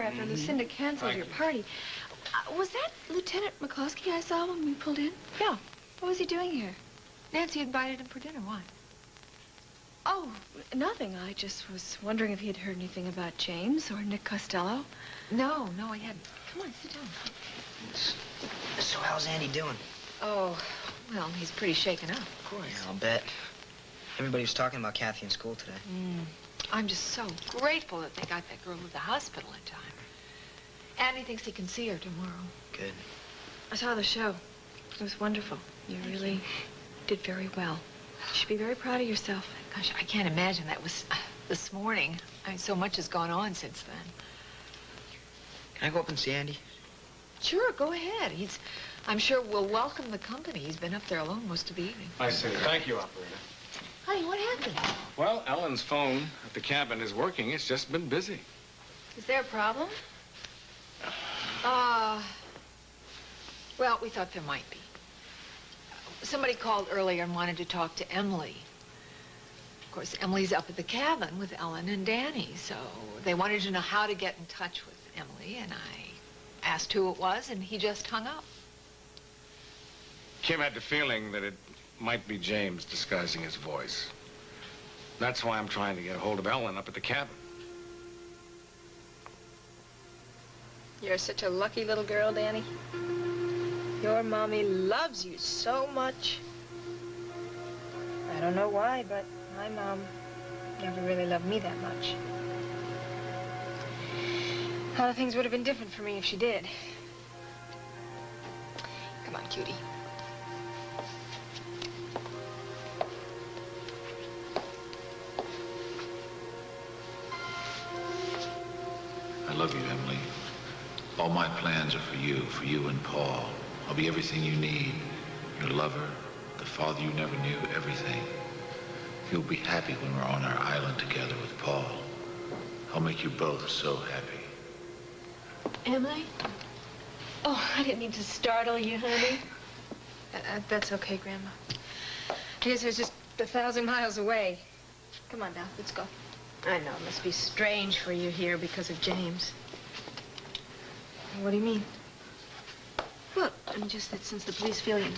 after Lucinda canceled your party. Was that Lieutenant McCloskey I saw when we pulled in? Yeah. What was he doing here? Nancy invited him for dinner. Why? Oh, nothing. I just was wondering if he had heard anything about James or Nick Costello. No, I hadn't. Come on, sit down. So how's Andy doing? Oh, well, he's pretty shaken up, of course. Yeah, I'll bet. Everybody was talking about Kathy in school today. I'm just so grateful that they got that girl to the hospital in time. Andy thinks he can see her tomorrow. Good. I saw the show. It was wonderful. You really did very well. You should be very proud of yourself. Gosh, I can't imagine that was this morning. I mean, so much has gone on since then. Can I go up and see Andy? Sure, go ahead. I'm sure will welcome the company. He's been up there alone most of the evening. I see. Thank you, operator. Honey, what happened? Well, Ellen's phone at the cabin is working. It's just been busy. Is there a problem? Well, we thought there might be. Somebody called earlier and wanted to talk to Emily. Of course, Emily's up at the cabin with Ellen and Danny, so they wanted to know how to get in touch with Emily, and I asked who it was, and he just hung up. Kim had the feeling that it might be James disguising his voice. That's why I'm trying to get a hold of Ellen up at the cabin. You're such a lucky little girl, Danny. Your mommy loves you so much. I don't know why, but my mom never really loved me that much. A lot of things would have been different for me if she did. Come on, cutie. I love you, Emily. All my plans are for you and Paul. I'll be everything you need. Your lover, the father you never knew, everything. You'll be happy when we're on our island together with Paul. I'll make you both so happy. Emily? Oh, I didn't mean to startle you, honey. That's okay, Grandma. I guess I was just 1,000 miles away. Come on now, let's go. I know, it must be strange for you here because of James. What do you mean? Well, I mean, just that since the police feel you're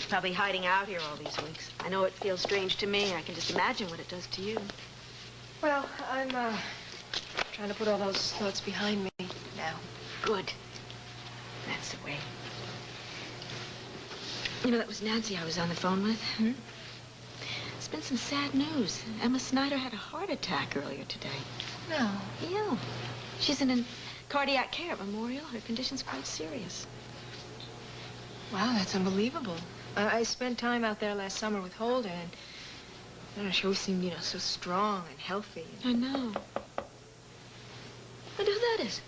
probably hiding out here all these weeks. I know it feels strange to me. I can just imagine what it does to you. Well, I'm, trying to put all those thoughts behind me now. Good. That's the way. You know, that was Nancy I was on the phone with. Hmm? There's been some sad news. Emma Snyder had a heart attack earlier today. No. Yeah. She's in cardiac care at Memorial. Her condition's quite serious. Wow, that's unbelievable. I spent time out there last summer with Holden, and I don't know, she always seemed, you know, so strong and healthy. I know. I wonder who that is.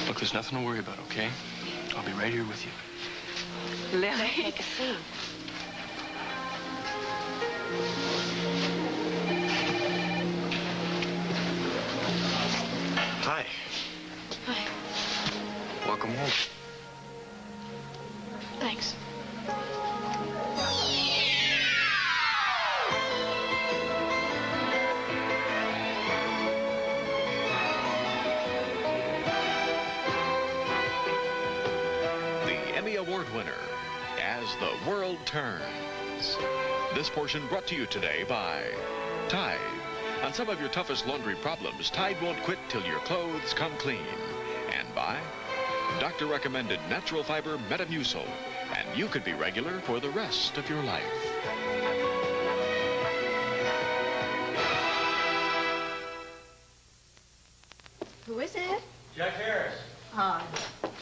Look, there's nothing to worry about, okay? I'll be right here with you. Lily. Make a scene. Hi. Hi. Welcome home. Thanks. Award winner, As the World Turns. This portion brought to you today by Tide. On some of your toughest laundry problems, Tide won't quit till your clothes come clean. And by doctor-recommended natural fiber Metamucil, and you could be regular for the rest of your life. Who is it? Jack Harris. Oh,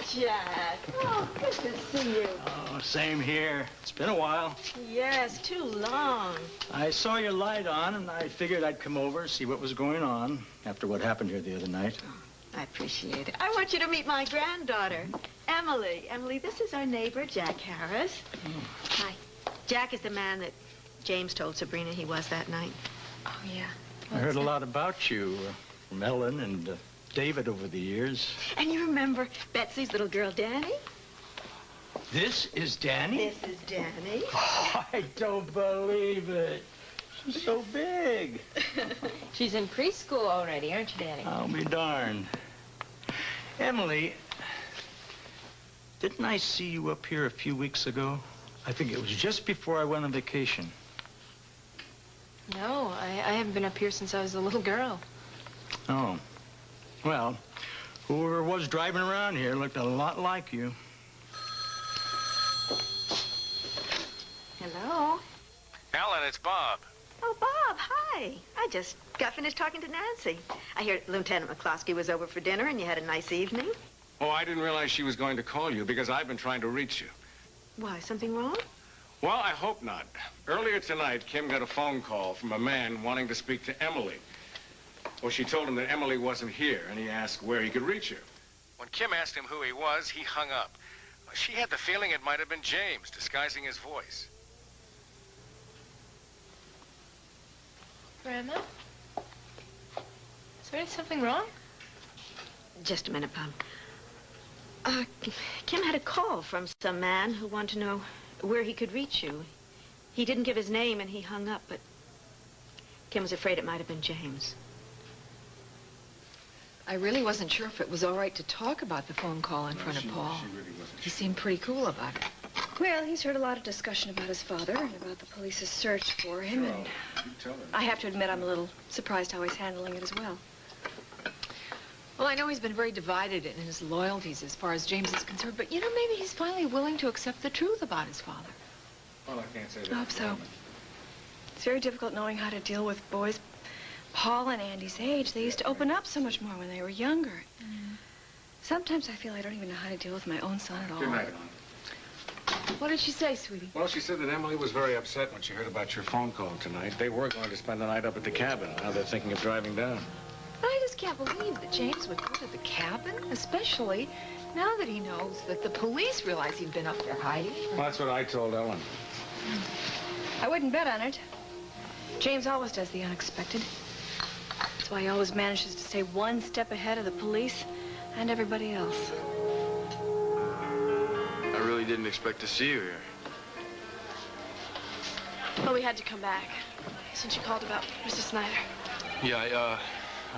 Jack. Oh, good to see you. Oh, same here. It's been a while. Yes, too long. I saw your light on, and I figured I'd come over, see what was going on after what happened here the other night. I appreciate it. I want you to meet my granddaughter, Emily. Emily, this is our neighbor, Jack Harris. Oh. Hi. Jack is the man that James told Sabrina he was that night. Oh, yeah. I heard a lot about you from Ellen and David over the years. And you remember Betsy's little girl, Danny? This is Danny? This is Danny. Oh, I don't believe it. She's so big. She's in preschool already, aren't you, Danny? I'll be darned. Emily, didn't I see you up here a few weeks ago? I think it was just before I went on vacation. No, I haven't been up here since I was a little girl. Oh. Well, whoever was driving around here looked a lot like you. Hello. Ellen, it's Bob. Oh, Bob, hi. I just got finished talking to Nancy. I hear Lieutenant McCloskey was over for dinner and you had a nice evening. Oh, I didn't realize she was going to call you because I've been trying to reach you. Why, something wrong? Well, I hope not. Earlier tonight, Kim got a phone call from a man wanting to speak to Emily. Well, she told him that Emily wasn't here, and he asked where he could reach her. When Kim asked him who he was, he hung up. She had the feeling it might have been James, disguising his voice. Grandma? Is there something wrong? Just a minute, Bob. Kim had a call from some man who wanted to know where he could reach you. He didn't give his name and he hung up, but Kim was afraid it might have been James. I really wasn't sure if it was all right to talk about the phone call in front of Paul. She really wasn't. He seemed pretty cool about it. Well, he's heard a lot of discussion about his father and about the police's search for him, and You tell her. I have to admit I'm a little surprised how he's handling it as well. Well, I know he's been very divided in his loyalties as far as James is concerned, but, you know, maybe he's finally willing to accept the truth about his father. Well, I can't say that. I hope so. It's very difficult knowing how to deal with boys Paul and Andy's age. They used to open up so much more when they were younger. Sometimes I feel I don't even know how to deal with my own son at all. Good night, Ellen. What did she say, sweetie? Well, she said that Emily was very upset when she heard about your phone call tonight. They were going to spend the night up at the cabin. Now they're thinking of driving down. But I just can't believe that James would go to the cabin, especially now that he knows that the police realize he'd been up there hiding. Well, that's what I told Ellen. I wouldn't bet on it. James always does the unexpected. That's why he always manages to stay one step ahead of the police and everybody else. I really didn't expect to see you here. Well, we had to come back since you called about Mrs. Snyder. Yeah, I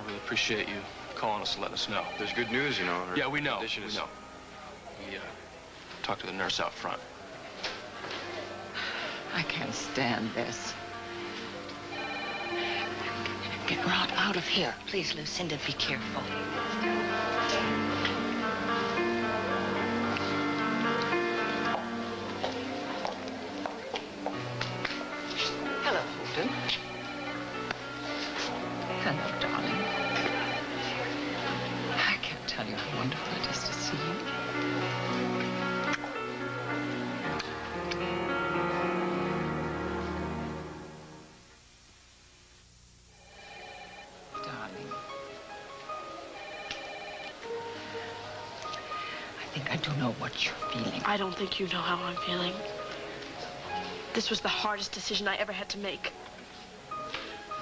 really appreciate you calling us and letting us know. There's good news, you know. Her Yeah, we know. condition is... We know. We talked to the nurse out front. I can't stand this. Get out of here. Please, Lucinda, be careful. Hello, Fulton. Hello, darling. I can't tell you how wonderful it is to see you. Darling. I think I do know what you're feeling. I don't think you know how I'm feeling. This was the hardest decision I ever had to make.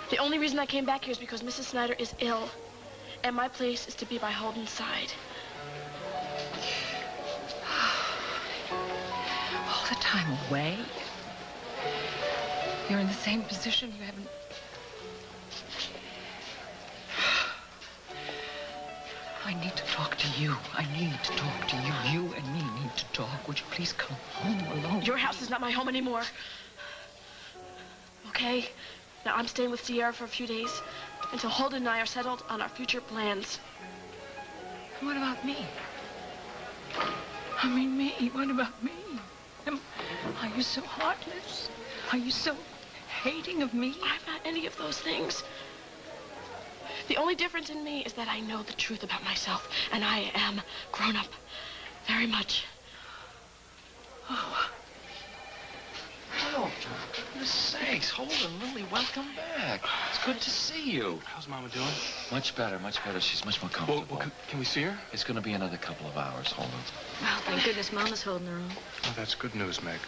The only reason I came back here is because Mrs. Snyder is ill, and my place is to be by Holden's side. All the time away. You're in the same position. You haven't... I need to talk to you. I need to talk to you. You and me need to talk. Would you please come home alone? Your house is not my home anymore. Okay? Now, I'm staying with Sierra for a few days until Holden and I are settled on our future plans. And what about me? I mean, me. What about me? Are you so heartless? Are you so hating of me? I'm not any of those things. The only difference in me is that I know the truth about myself, and I am grown up very much. Oh, for goodness sakes, Holden, Lily, welcome back. It's good to see you. How's Mama doing? Much better, much better. She's much more comfortable. Well, can we see her? It's going to be another couple of hours, Holden. Well, thank goodness Mama's holding her own. Oh, that's good news, Meg.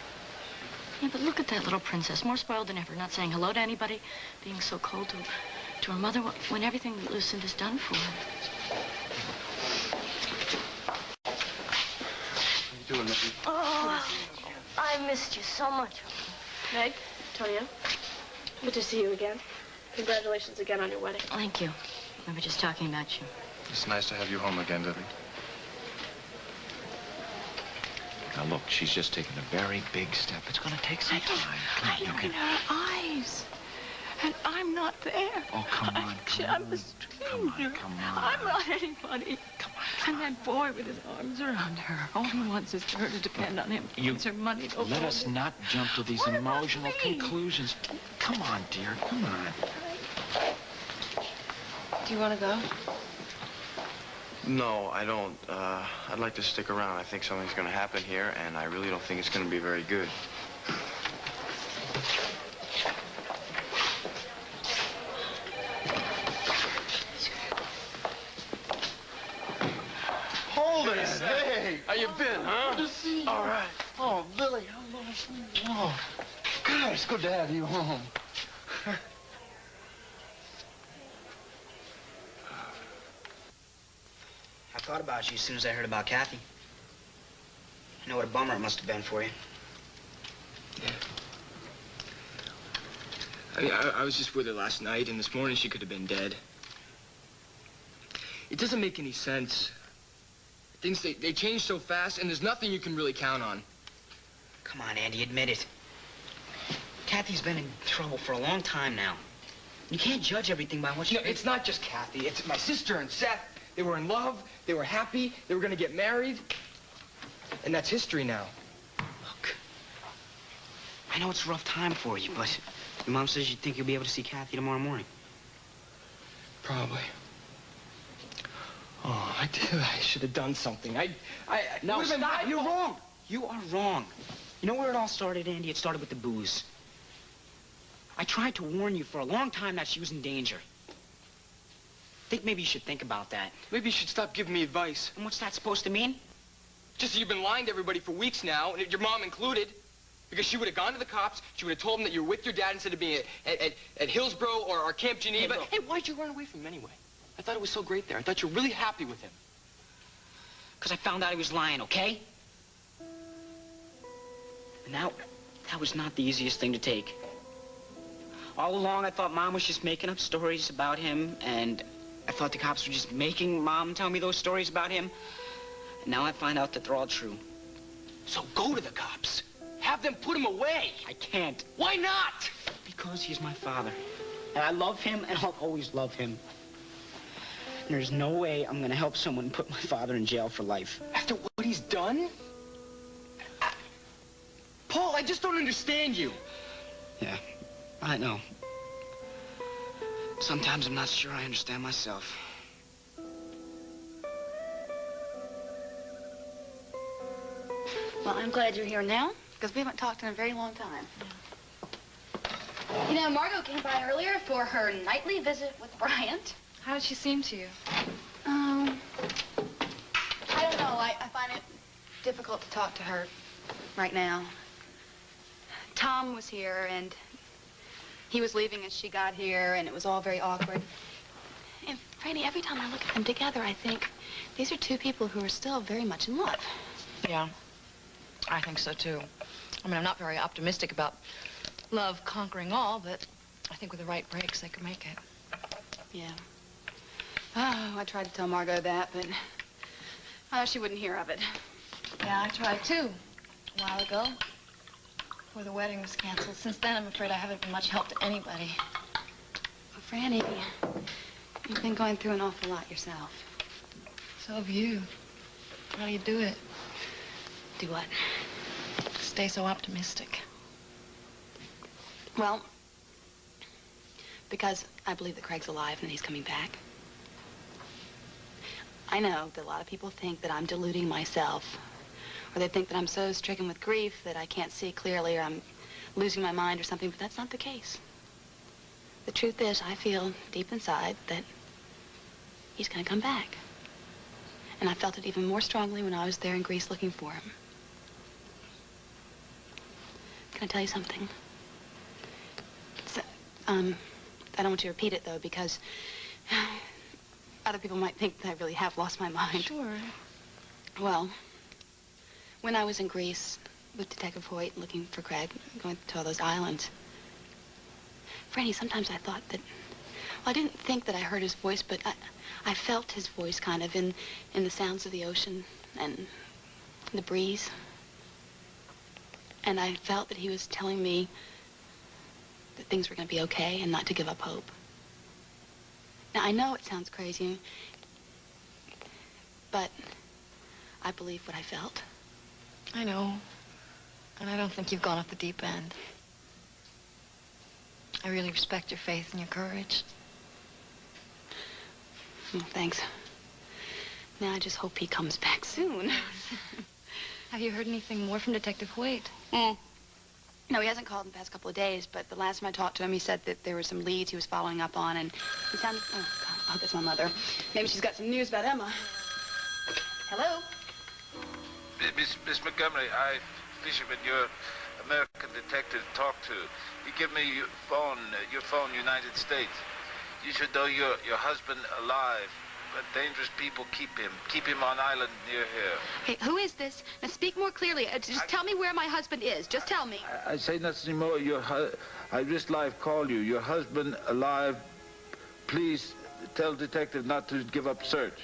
Yeah, but look at that little princess, more spoiled than ever, not saying hello to anybody, being so cold to to her mother when everything that Lucinda's done for her. How you doing, Missy? Oh, I missed you so much. Meg, Tonya, good to see you again. Congratulations again on your wedding. Thank you. We were just talking about you. It's nice to have you home again, Lily. Now look, she's just taken a very big step. It's going to take some time. I look in her eyes, and I'm not there. Oh, come on, I'm a stranger. Come on. I'm not anybody. Come on. And that boy with his arms around her, all he wants is for her to depend on him. He wants her money to Let us not jump to these emotional conclusions. Come on, dear, come on. Do you want to go? No, I don't. I'd like to stick around. I think something's going to happen here, and I really don't think it's going to be very good. Hold it! Hey! How you been, huh? Good to see you. All right. Oh, Billy, how long has it been? Oh, God, it's good to have you home. I thought about you as soon as I heard about Kathy. I know what a bummer it must have been for you. Yeah. I mean, I was just with her last night, and this morning she could have been dead. It doesn't make any sense. Things, they change so fast, and there's nothing you can really count on. Come on, Andy, admit it. Kathy's been in trouble for a long time now. You can't judge everything by what you... No, it's not just Kathy. It's my sister and Seth. They were in love. They were happy. They were going to get married. And that's history now. Look, I know it's a rough time for you, but your mom says you think you'll be able to see Kathy tomorrow morning. Probably. Oh, I did. I should have done something. No, stop. You're wrong. You are wrong. You know where it all started, Andy? It started with the booze. I tried to warn you for a long time that she was in danger. I think maybe you should think about that. Maybe you should stop giving me advice. And what's that supposed to mean? Just that you've been lying to everybody for weeks now, and your mom included. Because she would have gone to the cops, she would have told them that you were with your dad instead of being at Hillsborough or Camp Geneva. Hey, why'd you run away from him anyway? I thought it was so great there. I thought you were really happy with him. Because I found out he was lying, okay? And that was not the easiest thing to take. All along, I thought Mom was just making up stories about him, and I thought the cops were just making Mom tell me those stories about him. And now I find out that they're all true. So go to the cops. Have them put him away. I can't. Why not? Because he's my father. And I love him, and I'll always love him. And there's no way I'm gonna help someone put my father in jail for life. After what he's done? Paul, I just don't understand you. Yeah, I know. Sometimes I'm not sure I understand myself. Well, I'm glad you're here now, because we haven't talked in a very long time. You know, Margot came by earlier for her nightly visit with Bryant. How did she seem to you? I don't know. I find it difficult to talk to her right now. Tom was here, and he was leaving as she got here, and it was all very awkward. And, Franny, every time I look at them together, I think these are two people who are still very much in love. Yeah, I think so, too. I mean, I'm not very optimistic about love conquering all, but I think with the right breaks, they could make it. Yeah. Oh, I tried to tell Margot that, but she wouldn't hear of it. Yeah, I tried, too, a while ago, before the wedding was canceled. Since then, I'm afraid I haven't been much help to anybody. Well, Franny, you've been going through an awful lot yourself. So have you. How do you do it? Do what? Stay so optimistic. Well, because I believe that Craig's alive and that he's coming back. I know that a lot of people think that I'm deluding myself, or they think that I'm so stricken with grief that I can't see clearly, or I'm losing my mind or something, but that's not the case. The truth is, I feel deep inside that he's going to come back. And I felt it even more strongly when I was there in Greece looking for him. Can I tell you something? I don't want you to repeat it, though, because other people might think that I really have lost my mind. Sure. Well, when I was in Greece with Detective Hoyt looking for Craig, going to all those islands, Franny, sometimes I thought that, well, I didn't think that I heard his voice, but I felt his voice kind of in the sounds of the ocean and the breeze. And I felt that he was telling me that things were going to be okay and not to give up hope. Now, I know it sounds crazy, but I believe what I felt. I know. And I don't think you've gone off the deep end. I really respect your faith and your courage. Well, thanks. Now I just hope he comes back soon. Have you heard anything more from Detective Hoyt? No, he hasn't called in the past couple of days, but the last time I talked to him, he said that there were some leads he was following up on, and he sounded... Oh, God. Oh, that's my mother. Maybe she's got some news about Emma. Hello? Miss Montgomery, fisherman, your American detective talked to. He give me your phone, United States. You should know your husband alive, but dangerous people keep him on island near here. Hey, who is this? Now speak more clearly. Just tell me where my husband is. Just tell me. I say nothing more. I just live call you. Your husband alive. Please tell detective not to give up search.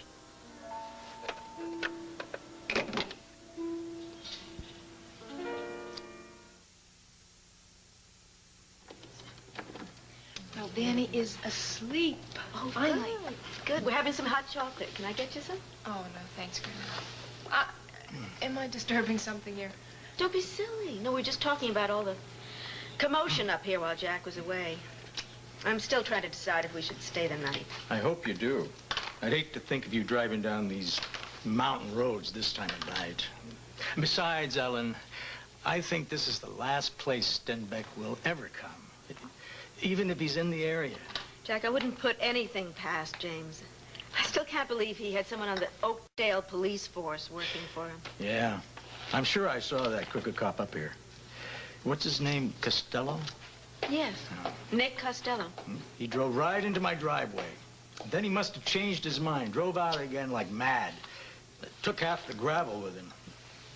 Well, Danny is asleep. Oh, finally. Good. We're having some hot chocolate. Can I get you some? Oh, no, thanks, Grandma. Am I disturbing something here? Don't be silly. No, we're just talking about all the commotion up here while Jack was away. I'm still trying to decide if we should stay the night. I hope you do. I'd hate to think of you driving down these mountain roads this time of night. Besides, Ellen, I think this is the last place Stenbeck will ever come. Even if he's in the area. Jack, I wouldn't put anything past James. I still can't believe he had someone on the Oakdale police force working for him. Yeah, I'm sure I saw that crooked cop up here. What's his name, Costello? Yes, Nick Costello. He drove right into my driveway. Then he must have changed his mind, drove out again like mad. Took half the gravel with him.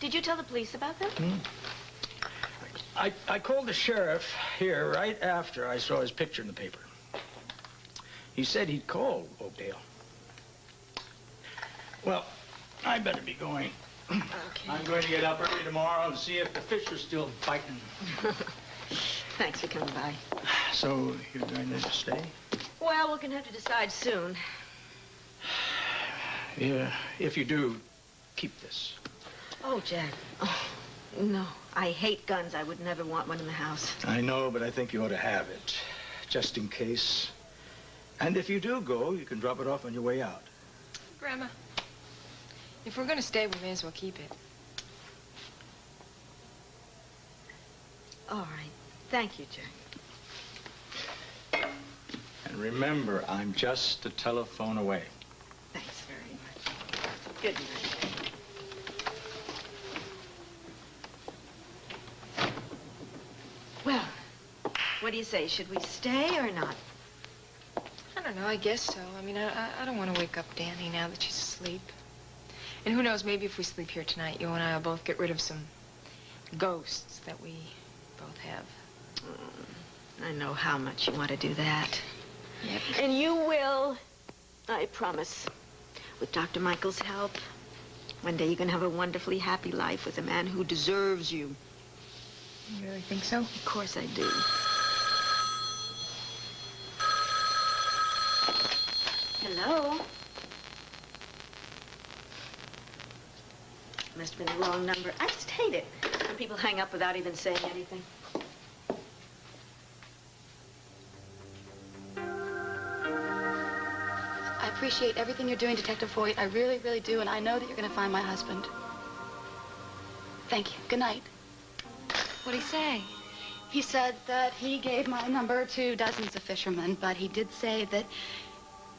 Did you tell the police about that? I called the sheriff here right after I saw his picture in the paper. He said he'd call Oakdale. Well, I better be going. Okay. I'm going to get up early tomorrow and see if the fish are still biting. Thanks for coming by. So you're going to stay? Well, we're going to have to decide soon. Yeah, if you do, keep this. Oh, Jack. Oh, no. I hate guns. I would never want one in the house. I know, but I think you ought to have it, just in case. And if you do go, you can drop it off on your way out. Grandma, if we're going to stay, we may as well keep it. All right. Thank you, Jack. And remember, I'm just a telephone away. Thanks very much. Good night. Well, what do you say? Should we stay or not? I don't know, I guess so. I mean, I don't want to wake up Danny now that she's asleep. And who knows, maybe if we sleep here tonight, you and I will both get rid of some ghosts that we both have. I know how much you want to do that. Yep. And you will, I promise, with Dr. Michael's help. One day you're going to have a wonderfully happy life with a man who deserves you. You really think so? Of course I do. Hello? Must have been the wrong number. I just hate it when people hang up without even saying anything. I appreciate everything you're doing, Detective Hoyt. I really, really do, and I know that you're going to find my husband. Thank you. Good night. What'd he say? He said that he gave my number to dozens of fishermen, but he did say that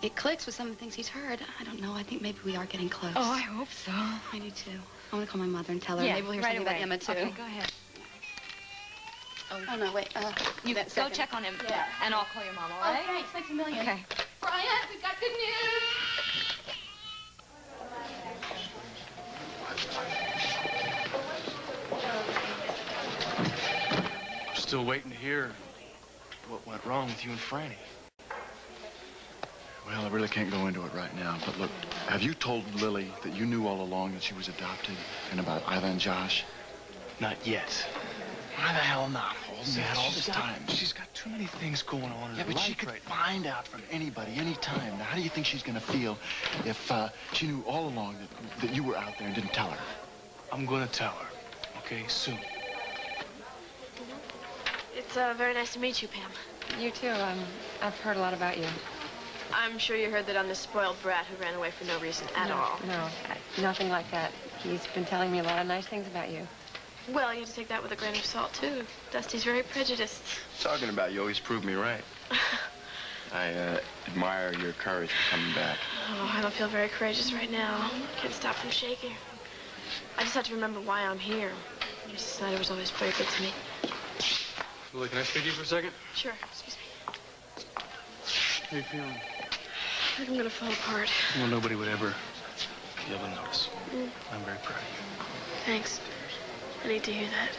it clicks with some of the things he's heard. I don't know. I think maybe we are getting close. Oh, I hope so. I do, too. I want to call my mother and tell her. Yeah, Maybe we'll hear right something away. about Emma, too. Okay, go ahead. Oh, no, wait. You go check on him, Yeah. and I'll call your mom, all right? Oh, thanks. Thanks a million. Okay. Brian, we've got good news. I'm still waiting to hear what went wrong with you and Franny. Well, I really can't go into it right now, but look, have you told Lily that you knew all along that she was adopted and about Isla and Josh? Not yet. Why the hell not? Holding that all this time. She's got too many things going on in Yeah, her but life she could right find out from anybody, anytime. Now, how do you think she's going to feel if she knew all along that you were out there and didn't tell her? I'm going to tell her, okay, soon. It's very nice to meet you, Pam. You too. I've heard a lot about you. I'm sure you heard that I'm the spoiled brat who ran away for no reason at all. No, nothing like that. He's been telling me a lot of nice things about you. Well, you have to take that with a grain of salt, too. Dusty's very prejudiced. Talking about you always proved me right. I admire your courage for coming back. Oh, I don't feel very courageous right now. Can't stop from shaking. I just have to remember why I'm here. Mrs. Snyder was always very good to me. Lily, can I speak to you for a second? Sure, excuse me. How you feeling? I think I'm gonna fall apart. Well, nobody would ever be able to notice. I'm very proud of you. Thanks. I need to hear that.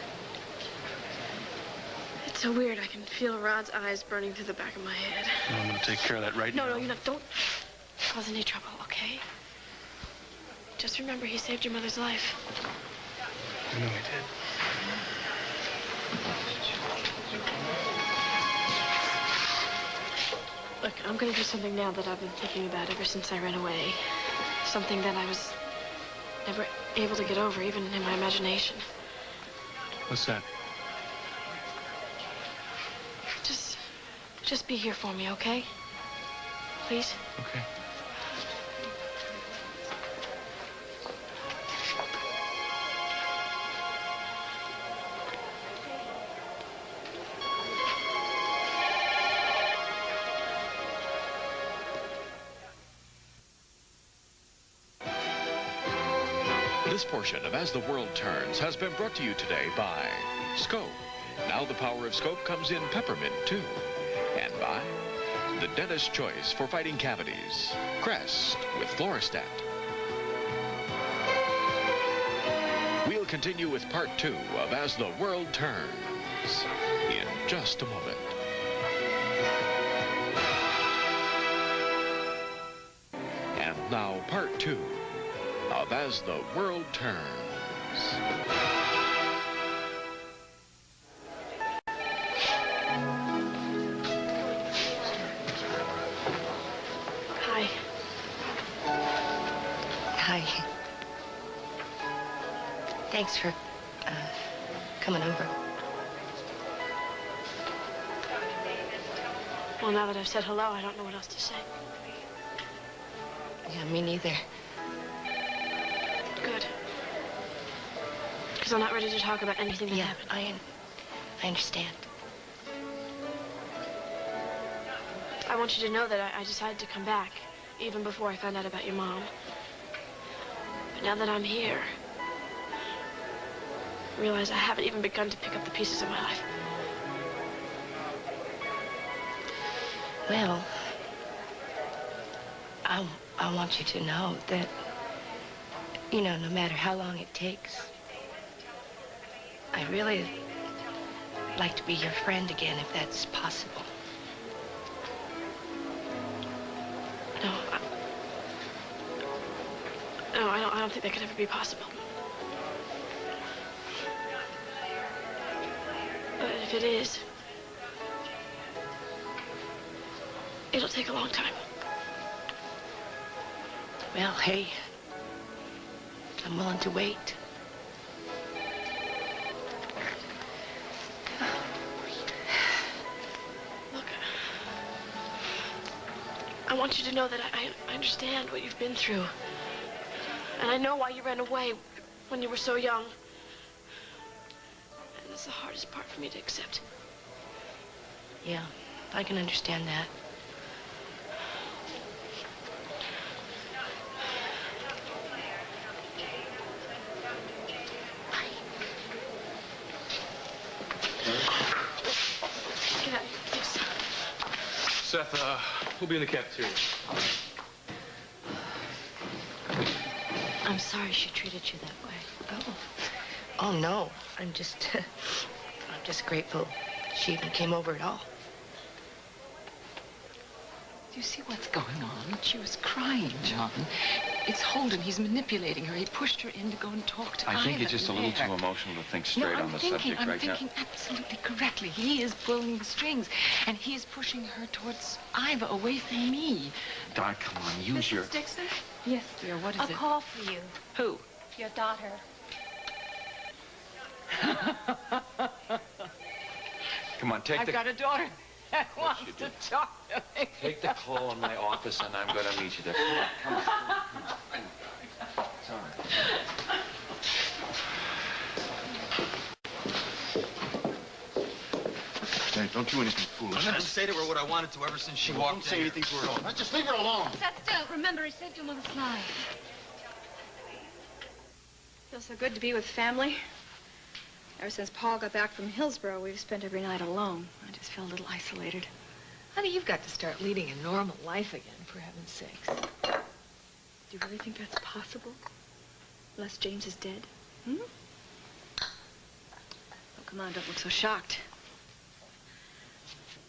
It's so weird. I can feel Rod's eyes burning through the back of my head. Well, I'm going to take care of that right now. No, you're not. Don't cause any trouble, okay? Just remember he saved your mother's life. I know he did. Look, I'm gonna do something now that I've been thinking about ever since I ran away. Something that I was never able to get over, even in my imagination. What's that? Just be here for me, okay? Please? Okay. This portion of As the World Turns has been brought to you today by Scope. Now the power of Scope comes in peppermint, too. And by the dentist's choice for fighting cavities, Crest with Floristat. We'll continue with part 2 of As the World Turns in just a moment. And now part 2 of As the World Turns. Hi. Hi. Thanks for coming over. Well, now that I've said hello, I don't know what else to say. Yeah, me neither. Good. Because I'm not ready to talk about anything that happened. I understand. I want you to know that I decided to come back, even before I found out about your mom. But now that I'm here, I realize I haven't even begun to pick up the pieces of my life. Well, I want you to know that, you know, no matter how long it takes, I really like to be your friend again, if that's possible. No, I don't think that could ever be possible. But if it is, it'll take a long time. Well, hey, I'm willing to wait. Look, I want you to know that I understand what you've been through. And I know why you ran away when you were so young. And that's the hardest part for me to accept. Yeah, I can understand that. We'll be in the cafeteria. I'm sorry she treated you that way. Oh, no. I'm just grateful she even came over at all. Do you see what's going on? She was crying, John. It's Holden. He's manipulating her. He pushed her in to go and talk to I think Ivan you're just a little too emotional to think straight on the subject right now. I'm thinking absolutely correctly. He is pulling the strings, and he is pushing her towards Iva, away from me. Don, come on, use your... Mrs. Dixon? Yes, dear, what is it? A call for you. Who? Your daughter. Come on, take I've got a daughter that wants to talk to me. Take the call in my office, and I'm going to meet you there. Come on, come on. It's all right. Hey, don't do anything foolish. I never say to her what I wanted to ever since she walked in. Don't say anything to her at all. Just leave her alone. Sat still. Remember, he saved him with a slide. Feels so good to be with family. Ever since Paul got back from Hillsborough, we've spent every night alone. I just feel a little isolated. Honey, you've got to start leading a normal life again, for heaven's sakes. Do you really think that's possible? Unless James is dead? Hmm? Oh, come on, don't look so shocked.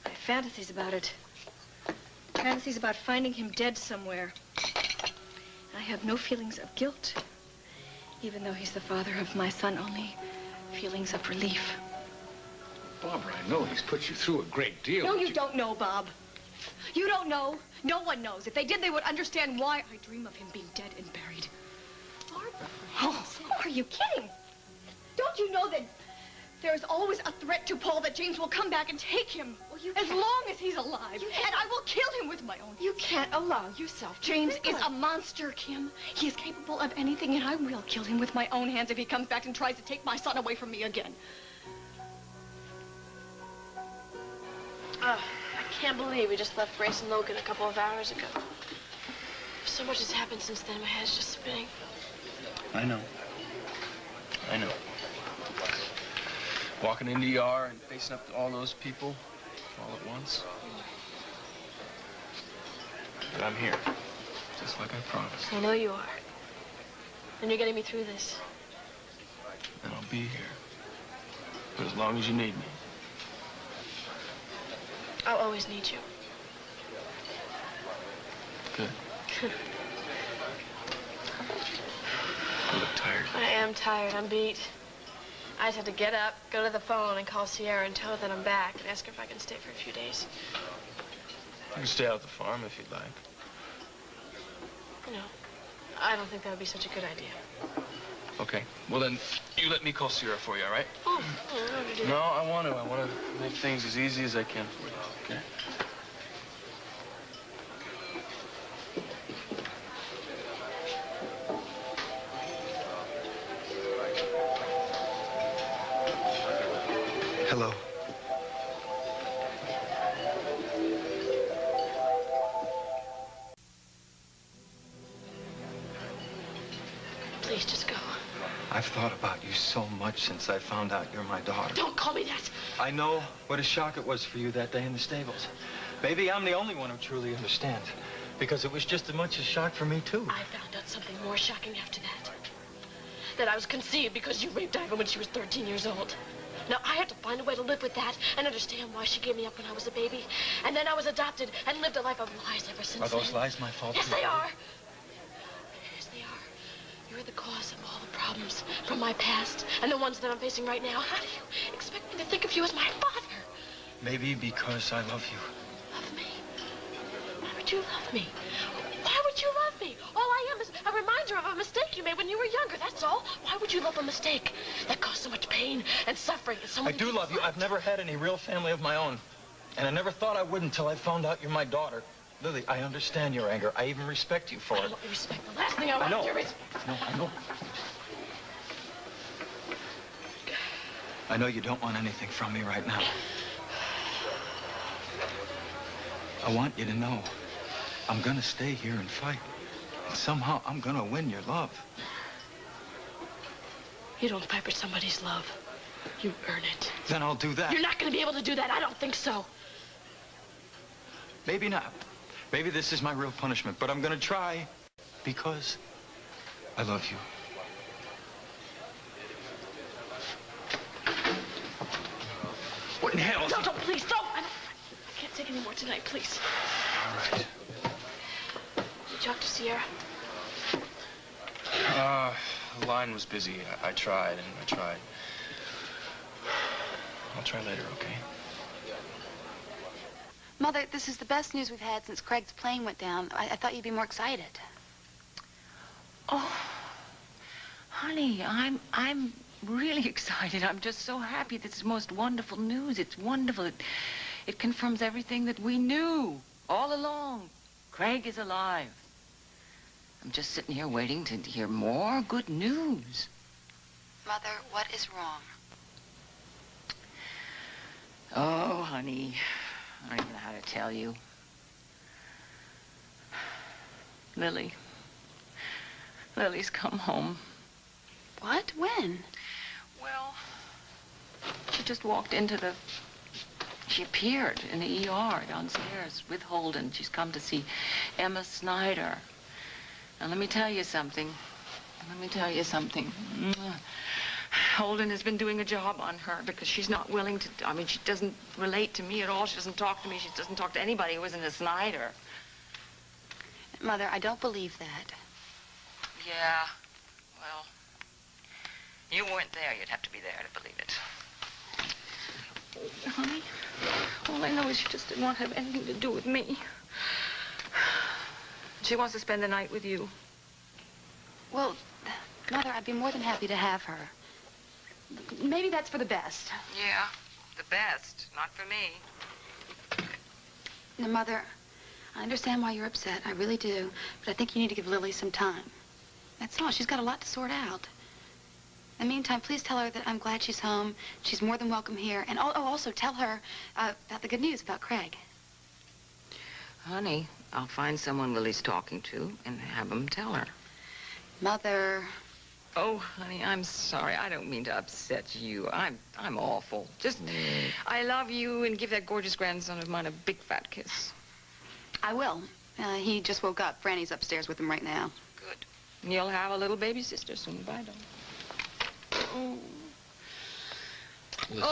I have fantasies about it. Fantasies about finding him dead somewhere. I have no feelings of guilt. Even though he's the father of my son, only feelings of relief. Barbara, I know he's put you through a great deal. No, you don't know, Bob. You don't know. No one knows. If they did, they would understand why I dream of him being dead and buried. Barbara, oh, are you kidding? Don't you know that there is always a threat to Paul that James will come back and take him as long as he's alive? And I will kill him with my own hands. You can't allow yourself to James think is like a monster, Kim. He is capable of anything, and I will kill him with my own hands if he comes back and tries to take my son away from me again. I can't believe we just left Grace and Logan a couple of hours ago. So much has happened since then. My head's just spinning. I know. Walking into ER and facing up to all those people all at once. But I'm here, just like I promised. I know you are. And you're getting me through this. And I'll be here. But as long as you need me. I'll always need you. Good. You look tired. I am tired. I'm beat. I just had to get up, go to the phone, and call Sierra and tell her that I'm back and ask her if I can stay for a few days. You can stay out at the farm if you'd like. No, I don't think that would be such a good idea. Okay. Well, then, you let me call Sierra for you, all right? Oh, I don't know how to do that. No, I want to. I want to make things as easy as I can for you, okay? Hello. Please, just go. I've thought about you so much since I found out you're my daughter. Don't call me that. I know what a shock it was for you that day in the stables. Baby, I'm the only one who truly understands. Because it was just as much a shock for me, too. I found out something more shocking after that. That I was conceived because you raped Iva when she was 13 years old. Now, I had to find a way to live with that and understand why she gave me up when I was a baby. And then I was adopted and lived a life of lies ever since Are those then. lies my fault, Yes, too? they are. Yes, they are. You're the cause of all the problems from my past and the ones that I'm facing right now. How do you expect me to think of you as my father? Maybe because I love you. Love me? Why would you love me? Why would you love me? All I am is a reminder of a mistake you made when you were younger, that's all. Why would you love a mistake that caused so much pain and suffering and so I many do love you. I've never had any real family of my own. And I never thought I would until I found out you're my daughter. Lily, I understand your anger. I even respect you for I it. don't want your respect. The last thing I want know. is your respect. No, I know. I know you don't want anything from me right now. I want you to know I'm gonna stay here and fight. And somehow I'm gonna win your love. You don't fight for somebody's love. You earn it. Then I'll do that. You're not going to be able to do that. I don't think so. Maybe not. Maybe this is my real punishment, but I'm gonna try because I love you. What in hell? No, don't, please, don't! I can't take any more tonight, please. All right. Did you talk to Sierra? The line was busy. I tried and I tried. I'll try later, okay? Mother, this is the best news we've had since Craig's plane went down. I thought you'd be more excited. Oh, honey, I'm really excited. I'm just so happy. This is most wonderful news. It's wonderful. It confirms everything that we knew all along. Craig is alive. I'm just sitting here waiting to hear more good news. Mother, what is wrong? Oh, honey, I don't even know how to tell you. Lily's come home. What? When? Well, she just walked into she appeared in the ER downstairs with Holden. She's come to see Emma Snyder. Now, let me tell you something. Holden has been doing a job on her because she's not willing to, she doesn't relate to me at all. She doesn't talk to me. She doesn't talk to anybody who isn't a Snyder. Mother, I don't believe that. Yeah, well, you weren't there. You'd have to be there to believe it. Oh, honey, all I know is she just didn't want to have anything to do with me. She wants to spend the night with you. Well, Mother, I'd be more than happy to have her. Maybe that's for the best. Yeah, the best. Not for me. Now, Mother, I understand why you're upset. I really do. But I think you need to give Lily some time. That's all. She's got a lot to sort out. In the meantime, please tell her that I'm glad she's home. She's more than welcome here. And also tell her about the good news about Craig. Honey, I'll find someone Lily's talking to and have them tell her. Mother. Oh, honey, I'm sorry. I don't mean to upset you. I'm awful. Just, I love you, and give that gorgeous grandson of mine a big fat kiss. I will. He just woke up. Franny's upstairs with him right now. Good. And you'll have a little baby sister soon. Bye, darling. Oh. Listen.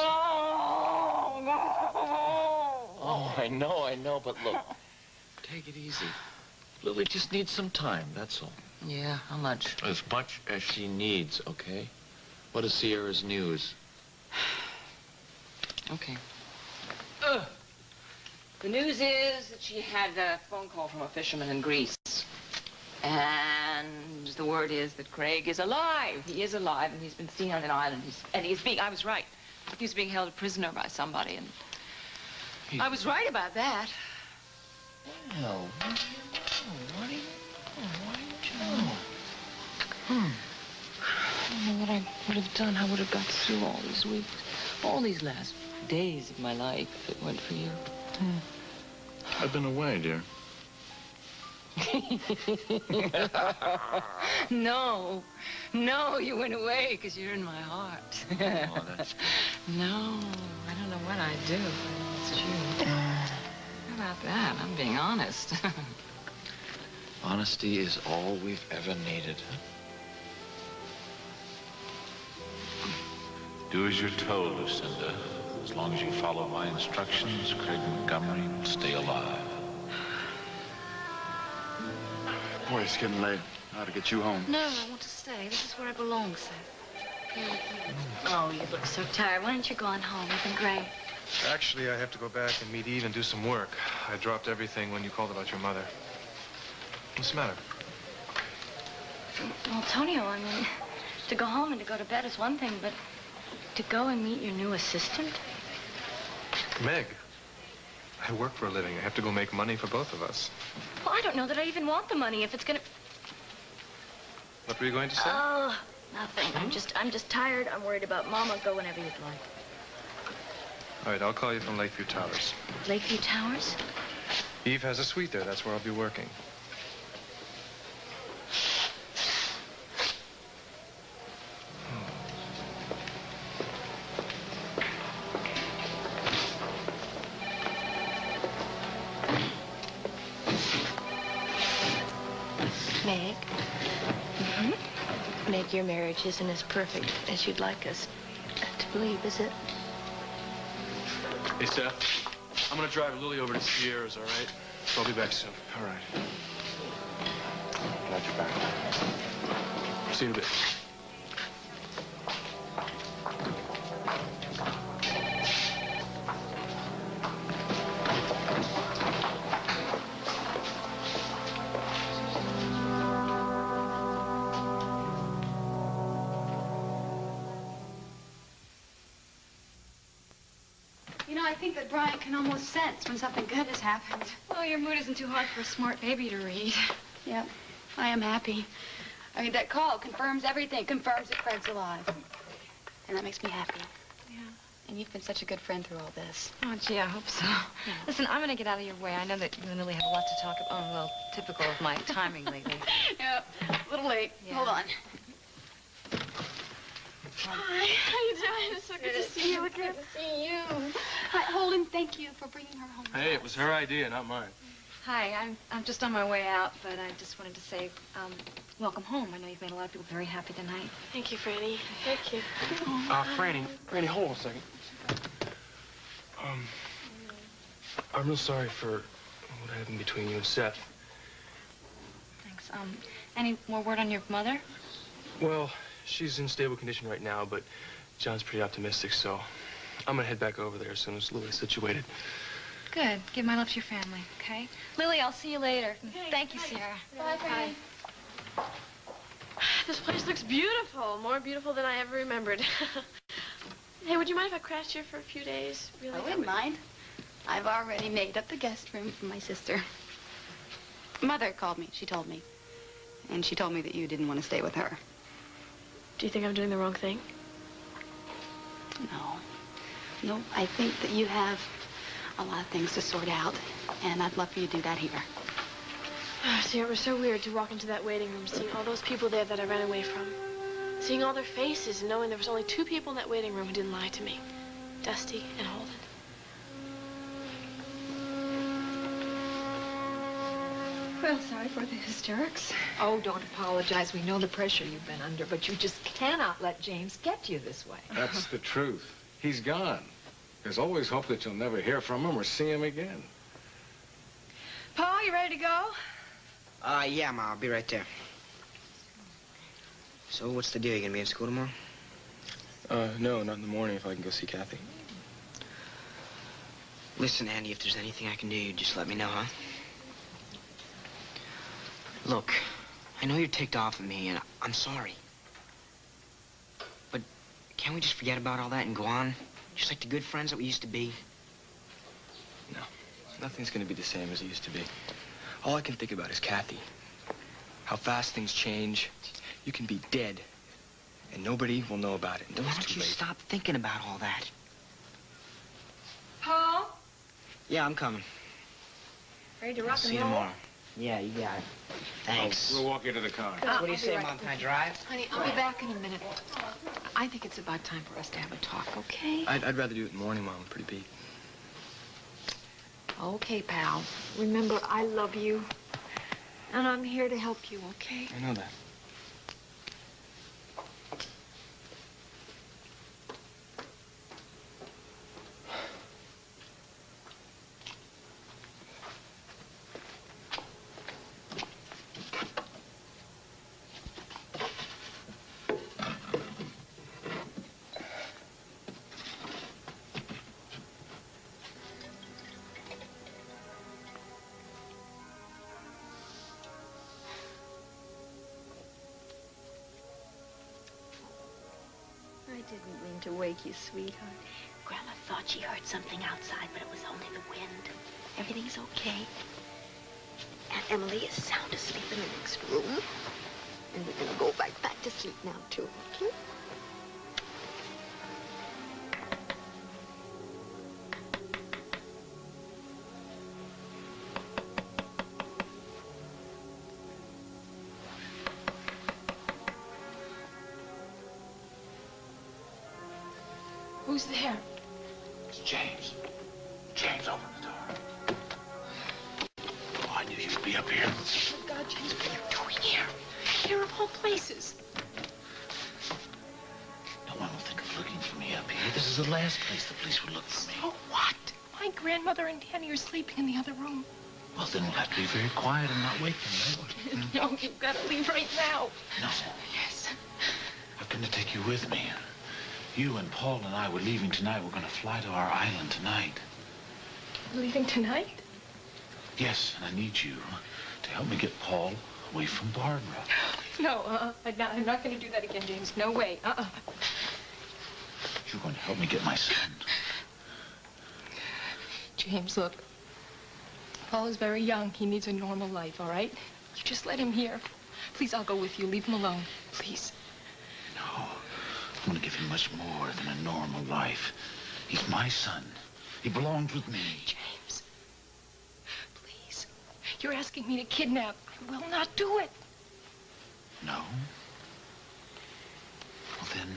Oh, I know, but look, take it easy. Lily just needs some time, that's all. Yeah, how much? As much as she needs, okay? What is Sierra's news? Okay. The news is that she had a phone call from a fisherman in Greece. And the word is that Craig is alive. He is alive, and he's been seen on an island. I was right. He's being held a prisoner by somebody, and I was right about that. Well, what do you know? I don't know what I would have done. I would have got through all these weeks, all these last days of my life if it weren't for you. I've been away, dear. No, you went away because you're in my heart. Oh, that's good. No, I don't know what I'd do, but it's true. How about that? I'm being honest. Honesty is all we've ever needed. Do as you're told, Lucinda. As long as you follow my instructions, Craig Montgomery will stay alive. Boy, it's getting late. I ought to get you home. No, I want to stay. This is where I belong, Seth. Oh, you look so tired. Why don't you go on home? You've been great. Actually, I have to go back and meet Eve and do some work. I dropped everything when you called about your mother. What's the matter? Well, Tonio, I mean, to go home and to go to bed is one thing, but to go and meet your new assistant? Meg, I work for a living. I have to go make money for both of us. Well, I don't know that I even want the money if it's gonna... What were you going to say? Oh, nothing. I'm just tired. I'm worried about Mama. Go whenever you'd like. All right, I'll call you from Lakeview Towers. Lakeview Towers? Eve has a suite there. That's where I'll be working. Meg? Meg, your marriage isn't as perfect as you'd like us to believe, is it? Hey, Seth. I'm gonna drive Lily over to Sierra's, all right? So I'll be back soon. All right. Glad you're back. See you in a bit. You know, I think that Brian can almost sense when something good has happened. Well, your mood isn't too hard for a smart baby to read. Yep, I am happy. I mean, that call confirms everything, confirms that Craig's alive. And that makes me happy. Yeah. And you've been such a good friend through all this. Oh, gee, I hope so. Yeah. Listen, I'm going to get out of your way. I know that you and Lily have a lot to talk about. Oh, well, typical of my timing lately. Yep, a little late. Yeah. Hold on. Hi, how you doing? It's so good to see you again. Good to see you. Hi, Holden, thank you for bringing her home. Hey, it was her idea, not mine. Hi, I'm just on my way out, but I just wanted to say, welcome home. I know you've made a lot of people very happy tonight. Thank you, Franny. Thank you. Franny, hold on a second. I'm real sorry for what happened between you and Seth. Thanks. Any more word on your mother? Well, she's in stable condition right now, but John's pretty optimistic, so I'm gonna head back over there as soon as Lily's situated. Good. Give my love to your family, okay? Lily, I'll see you later. Okay. Thank you, Sarah. Bye, Franny. This place looks beautiful. More beautiful than I ever remembered. Hey, would you mind if I crashed here for a few days? Really? I wouldn't mind. I've already made up the guest room for my sister. Mother called me. She told me. And she told me that you didn't want to stay with her. Do you think I'm doing the wrong thing? No. No, I think that you have a lot of things to sort out, and I'd love for you to do that here. Oh, see, it was so weird to walk into that waiting room, seeing all those people there that I ran away from. Seeing all their faces and knowing there was only 2 people in that waiting room who didn't lie to me. Dusty and Holden. Well, sorry for the hysterics. Oh, don't apologize. We know the pressure you've been under, but you just cannot let James get you this way. That's the truth. He's gone. There's always hope that you'll never hear from him or see him again. Paul, you ready to go? Yeah, Ma, I'll be right there. So, what's the deal? You gonna be in school tomorrow? No, not in the morning if I can go see Kathy. Listen, Andy, if there's anything I can do, just let me know, huh? Look, I know you're ticked off at me, and I'm sorry. But can't we just forget about all that and go on? Just like the good friends that we used to be? No, nothing's gonna be the same as it used to be. All I can think about is Kathy. How fast things change. You can be dead, and nobody will know about it until Why it's don't too you late. stop thinking about all that? Paul? Yeah, I'm coming. Ready to rock and See you roll? tomorrow. Yeah, you got it. Thanks. We'll walk you to the car. What do you say, Mom? Can I drive? Honey, I'll be back in a minute. I think it's about time for us to have a talk, okay? I'd rather do it in the morning, Mom. I'm pretty beat. Okay, pal. Remember, I love you. And I'm here to help you, okay? I know that. I didn't mean to wake you, sweetheart. Grandma thought she heard something outside, but it was only the wind. Everything's okay. Aunt Emily is sound asleep in the next room. And we're gonna go right back to sleep now, too, okay? Who's there? It's James. James, open the door. Oh, I knew you'd be up here. Oh, God, James, what are you doing? here of all places? No one will think of looking for me up here. This is the last place the police would look for me. So what? My grandmother and Danny are sleeping in the other room. Well, then we'll have to be very quiet and not wake them, right? No, you've got to leave right now. No. Yes. I'm going to take you with me. You and Paul and I were leaving tonight. We're going to fly to our island tonight. Leaving tonight? Yes, and I need you to help me get Paul away from Barbara. No, I'm not going to do that again, James. No way. You're going to help me get my son. James, look. Paul is very young. He needs a normal life, all right? You just let him here. Please, I'll go with you. Leave him alone. Please. No. I'm going to give him much more than a normal life. He's my son. He belongs with me. James. Please. You're asking me to kidnap. I will not do it. No? Well, then,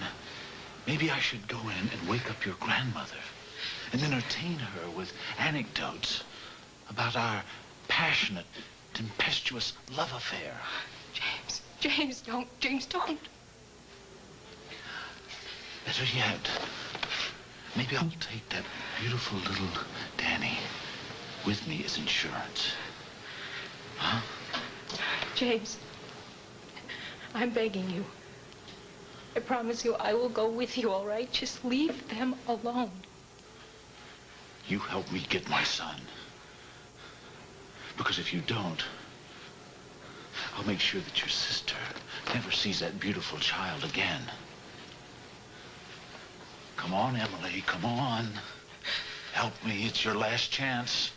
maybe I should go in and wake up your grandmother and entertain her with anecdotes about our passionate, tempestuous love affair. James, don't. James, don't. Better yet, maybe I'll take that beautiful little Danny with me as insurance. Huh? James, I'm begging you. I promise you I will go with you, all right? Just leave them alone. You help me get my son. Because if you don't, I'll make sure that your sister never sees that beautiful child again. Come on, Emily, come on. Help me, it's your last chance.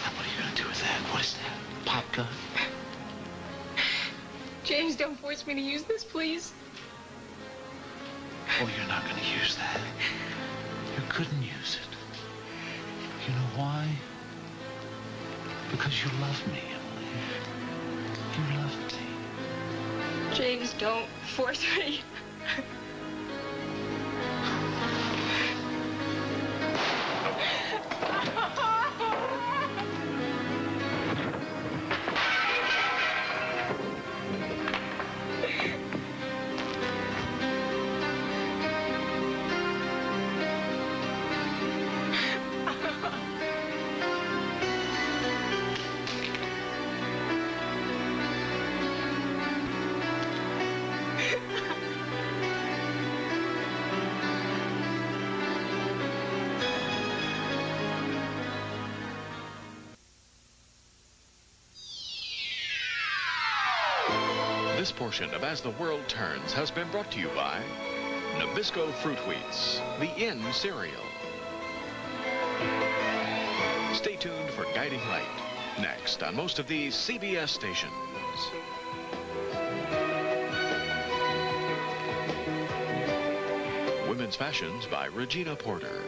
Now, what are you gonna do with that? What is that? Pop gun? James, don't force me to use this, please. Oh, you're not gonna use that. You couldn't use it. You know why? Because you love me, Emily. You love me. James, don't force me. This portion of As the World Turns has been brought to you by Nabisco Fruit Wheats, the Inn cereal. Stay tuned for Guiding Light, next on most of these CBS stations. Women's Fashions by Regina Porter.